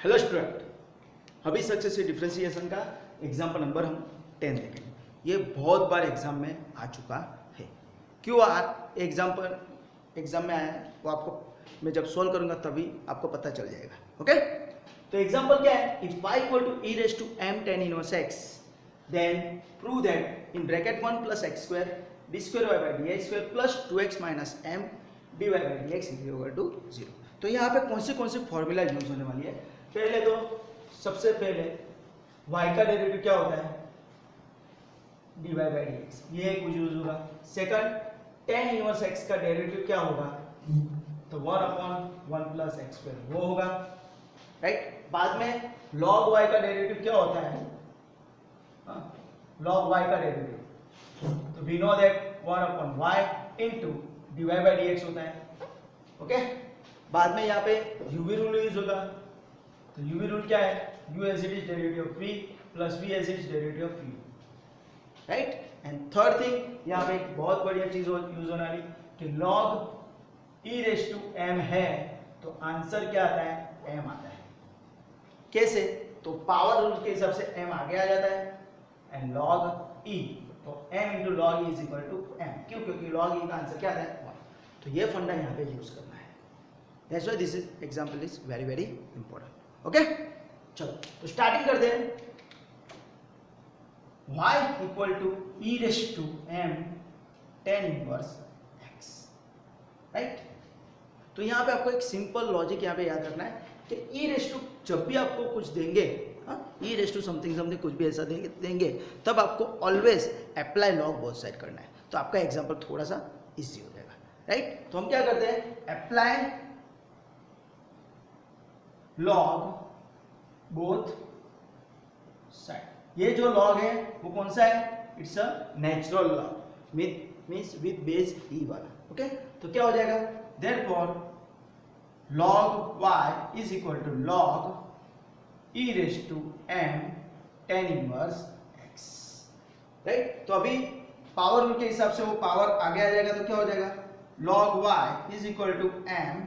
Hello student, अभी successive differentiation का example number हम 10 देखेंगे। ये बहुत बार एग्जाम में आ चुका है। क्यों एग्जाम में आया है वो आपको मैं जब सॉल्व करूंगा तभी आपको पता चल जाएगा। ओके, तो एग्जाम्पल क्या है? If y equal to e raise to m tan inverse x, then prove that in bracket 1 plus x square d square y by d i square plus 2x minus m d y by d x equal to 0। तो यहाँ पे कौन सी formula use होने वाली है? पहले तो सबसे पहले y का डेरिवेटिव क्या होता है? dy बाई dx, ये एक यूज होगा। सेकंड, tan इनवर्स x का डेरिवेटिव क्या होगा? तो 1/1 प्लस एक्स स्क्वायर वो होगा, राइट। बाद में log y का डेरिवेटिव क्या होता है? log y का डेरिवेटिव, तो we know that 1/y into dy by dx होता है। ओके, बाद में यहाँ पे यूवी रूल यूज होगा। तो यूवी रूल क्या है? u as it is derivative of v plus v as it is derivative of u, right. And third thing, यहाँ पे एक बहुत बढ़िया चीज यूज होने वाली कि log e raise to m है तो आंसर क्या आता है? m आता है। कैसे? तो पावर रूल के हिसाब से m आगे आ जाता है एंड log e, तो m into log e is equal to m। क्यों? क्योंकि log e का आंसर क्या आता है? 1। तो ये फंडा यहाँ पे यूज करना है। That's why this example is very very important. Okay? चलो तो स्टार्टिंग करते हैं। y equal to e raise to m tan inverse x, right. तो यहाँ पे आपको एक सिंपल लॉजिक यहाँ पे याद रखना है कि e रेज टू जब भी आपको कुछ देंगे, e रेज टू समथिंग कुछ भी ऐसा देंगे तब आपको always apply log both side करना है। तो आपका एग्जाम्पल थोड़ा सा इजी हो जाएगा, राइट। तो हम क्या करते हैं? Apply log both side. ये जो log है वो कौन सा है? It's a natural log, means with base e वाला। ओके, तो क्या हो जाएगा? Therefore log y is equal to log e raise to m tan inverse x, right. तो अभी पावर रूल के हिसाब से वो पावर आगे आ जाएगा तो क्या हो जाएगा? log y is equal to m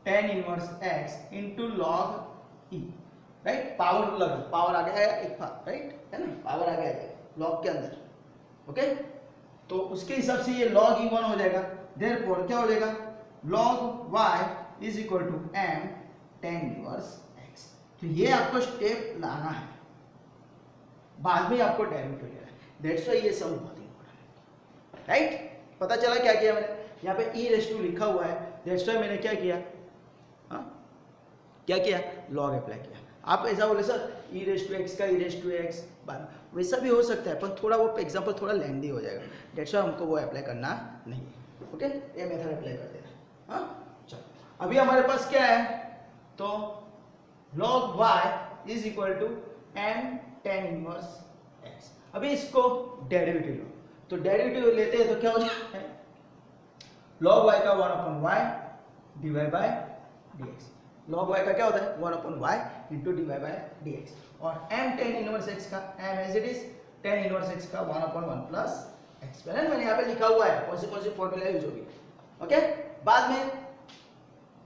tan inverse x into log e, right. Power लगा, पावर आ गया है एक बार, राइट है ना, पावर आ गया है log के अंदर। ओके, तो उसके हिसाब से ये log e 1 हो जाएगा। देयरफॉर क्या हो जाएगा? log y is equal to m tan inverse x। तो ये आपको स्टेप लाना है, बाद में आपको डेरिवेटिव लेना है। दैट्स व्हाई ये सब बहुत इंपॉर्टेंट है, राइट। पता चला क्या किया मैंने? यहाँ पे e रेज टू लिखा हुआ है, दैट्स व्हाई मैंने क्या किया? क्या किया? लॉग अप्लाई किया। आप ऐसा बोले sir e raise to x का e रेज टू एक्स, वैसा भी हो सकता है पर थोड़ा वो एग्जांपल थोड़ा लेंथी हो जाएगा, दैट्स व्हाई हमको वो अप्लाई करना नहीं है। ओके, ये मेथड अप्लाई कर देना। चलो अभी हमारे पास क्या है? तो log y is equal to m tan inverse x। अभी इसको डेरिवेटिव लो, तो डेरिवेटिव लेते हैं तो क्या हो जाता है? log y का 1/y dy by dx। log y का क्या होता है? 1/y into dy by dx। और m tan इनवर्स x का m as it is tan inverse x का 1/1 प्लस x। मैंने यहाँ पे लिखा हुआ है कौन सी फॉर्मूला यूज होगी। ओके, बाद में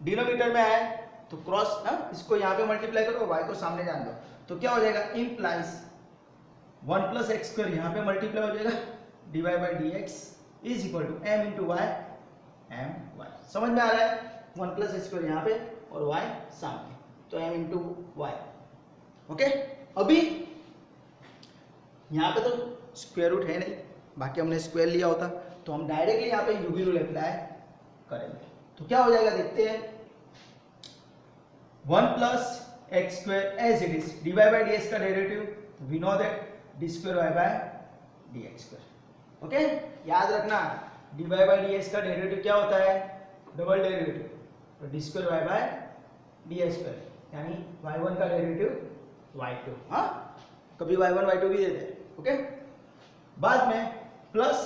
डिनोमिनेटर में आया तो क्रॉस इसको यहाँ पे मल्टीप्लाई करो, y को सामने जान दो, तो क्या हो जाएगा? इम्प्लाइज 1 प्लस एक्स स्क्वायर यहाँ पे मल्टीप्लाई हो जाएगा dy by dx is equal to m into y m y। समझ में आ रहा है? 1 प्लस एक्स स्क्वायर यहाँ पे और y सामने, तो m इंटू वाई। ओके, अभी यहाँ पे तो स्क्वायर रूट है नहीं, बाकी हमने स्क्वायर लिया होता तो हम डायरेक्टली यहाँ पे यूवी रूल अप्लाई करेंगे। तो क्या हो जाएगा देखते हैं। 1 plus x square as it is dy by dx का derivative we know that d square y by dx square. Okay, याद रखना dy बाई dx का डेरिवेटिव क्या होता है? डबल डेरिवेटिव, तो d square y by d square, यानी y1 का डेरिवेटिव y2। कभी y1 y2 भी देते हैं। ओके, बाद में plus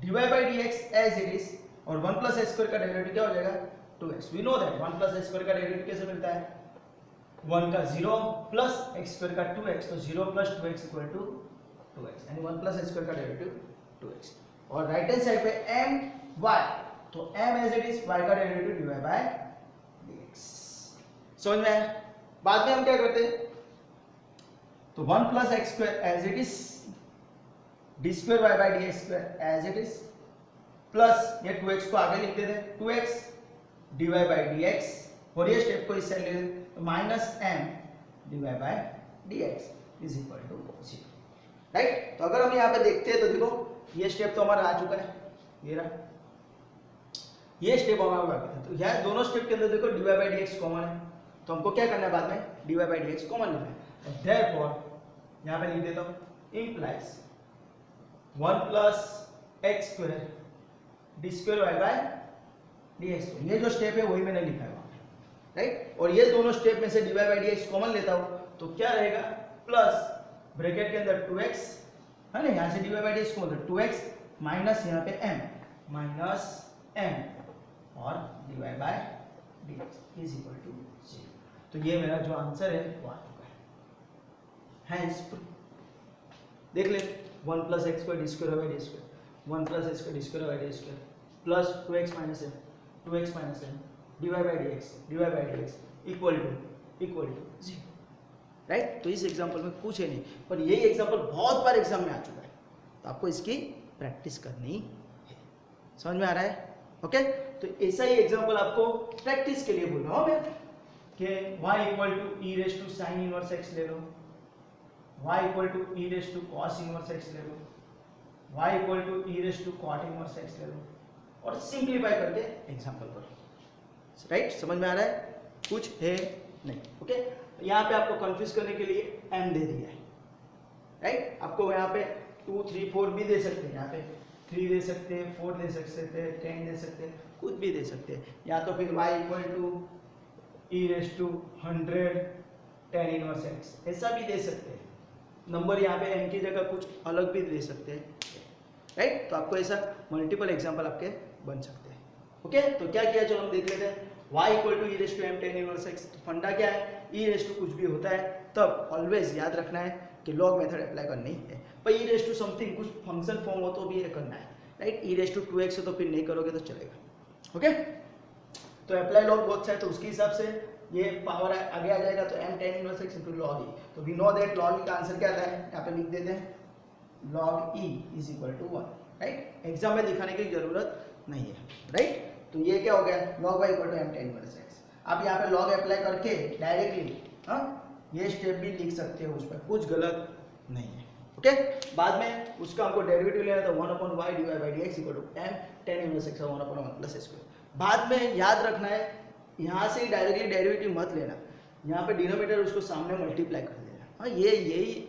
dy by dx as it is और 1 प्लस एक्स स्क्वायर का डेरिवेटिव क्या हो जाएगा? 2x। We know that 1 plus x square का डेरिवेटिव कैसे मिलता है? 1 का 0 प्लस एक्स स्क्वायर का 2x, तो 0 plus 2x equal to 2x, यानी 1 प्लस एक्स स्क्वायर का डेरिवेटिव 2x। और राइट हैंड साइड पे m y, तो m as it is y का डेरिवेटिव dy बाय dx। समझ में आया? बाद में हम क्या करते हैं, तो 1 plus x square as it is, d square y by d x square as it is, plus ये 2x को आगे लिख देते हैं 2x dy बाई dx, और ये स्टेप को इस साइड ले लेते तो minus m dy by dx is equal to 0, right. तो अगर हम यहाँ पे देखते हैं तो देखो ये स्टेप तो हमारा आ चुका है, ये रहा, ये स्टेप हमारा बाकी था। तो यह दोनों स्टेप के अंदर देखो dy बाई dx कॉमन है, तो हमको क्या करना है बाद में dy बाई dx कॉमन लेना है। देयरफॉर यहाँ पे लिख देता हूँ implies 1 plus x square d square y by d x, ये जो स्टेप है वही मैंने लिखा है वहाँ पे, राइट। और ये दोनों स्टेप में से d y by d x common लेता हूँ तो क्या रहेगा, प्लस ब्रैकेट के अंदर 2x है ना, यहाँ से d y by d x common 2x minus यहाँ पे m माइनस m और d y by d x is equal to 0। तो ये मेरा जो आंसर है वो आ चुका है। हैंस देख ले 1 plus x square d square by d square, 1 plus x square d square by d square plus 2x minus m dy by dx equal to 0, right. तो इस एग्जांपल में कुछ है नहीं, पर यही एग्जांपल बहुत बार एग्जाम में आ चुका है, तो आपको इसकी प्रैक्टिस करनी है। समझ में आ रहा है? ओके, तो ऐसा ही एग्जांपल आपको प्रैक्टिस के लिए बोल रहा हूँ मैं कि y equal to e raise to sine inverse x ले लो, y equal to e raise to cos inverse x ले लो, y equal to e raise to cot inverse x ले लो, और सिंप्लीफाई करके एग्जांपल करो, राइट। समझ में आ रहा है? कुछ है नहीं, ओके। यहाँ पे आपको कंफ्यूज करने के लिए m दे दिया है, राइट। आपको यहाँ पे 2 3 4 भी दे सकते हैं, यहाँ पे 3 दे सकते हैं, 4 दे सकते हैं, 10 दे सकते हैं, कुछ भी दे सकते हैं, या तो फिर y equal to e raise to 100 tan inverse x ऐसा भी दे सकते हैं। नंबर यहाँ पे m की जगह कुछ अलग भी दे सकते हैं, राइट। तो आपको ऐसा मल्टीपल एग्जाम्पल आपके बन सकते हैं, ओके। तो क्या किया, चलो हम देख लेते हैं। y equal to e raise to m tan inverse x, फंडा क्या है, ई रेस टू कुछ भी होता है तब ऑलवेज याद रखना है कि लॉग मेथड अप्लाई करनी है, पर ई रेस टू समथिंग कुछ फंक्शन फॉर्म हो तो भी ये करना है, right. E raise to 2x है तो फिर नहीं करोगे तो चलेगा, ओके। तो अप्लाई लॉग बहुत है, तो उसके हिसाब से ये पावर आगे आ जाएगा, तो m tan inverse x into log e। तो we know that log e का आंसर क्या आता है, यहाँ पे लिख देते हैं log e is equal to 1, right. Exam में दिखाने की जरूरत नहीं है, राइट। तो ये क्या हो गया, log y equal to m tan inverse x. आप यहाँ पे log अप्लाई करके डायरेक्टली ये स्टेप भी लिख सकते हो, उस पर कुछ गलत नहीं है, ओके। बाद में उसका हमको डेरिवेटिव लेना था 1/y dy by dx equal to m tan inverse x 1/1 plus square. बाद में याद रखना है, यहाँ से डायरेक्टली डेरिवेटिव मत लेना, यहाँ पे डिनोमिनेटर उसको सामने मल्टीप्लाई कर देना। हाँ, ये यही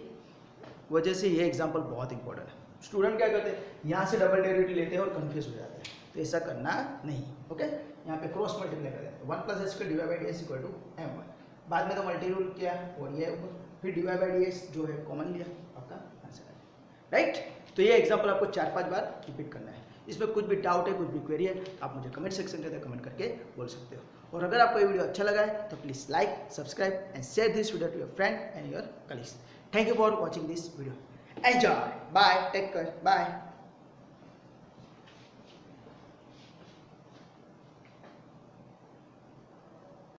वजह से ये एग्जांपल बहुत इंपॉर्टेंट है। स्टूडेंट क्या करते हैं, यहाँ से डबल डेरिवेटिव लेते हैं और कंफ्यूज हो जाते हैं, तो ऐसा करना नहीं, ओके। यहाँ पे क्रॉस मल्टीप्लाई कर देते हैं 1 plus x d y by d x equal to m1, बाद में तो मल्टी रूल किया और ये ऊपर फिर d y by d x जो है कॉमन लिया, आपका आंसर है, राइट। तो ये एग्जाम्पल आपको 4-5 बार रिपीट करना है। इसमें कुछ भी डाउट है, कुछ भी क्वेरी है, आप मुझे कमेंट सेक्शन के अंदर कमेंट करके बोल सकते हो। और अगर आपको ये वीडियो अच्छा लगा है तो please like, subscribe and share this video to your friend and your colleagues. Thank you for watching this video. Enjoy, bye, take care, bye.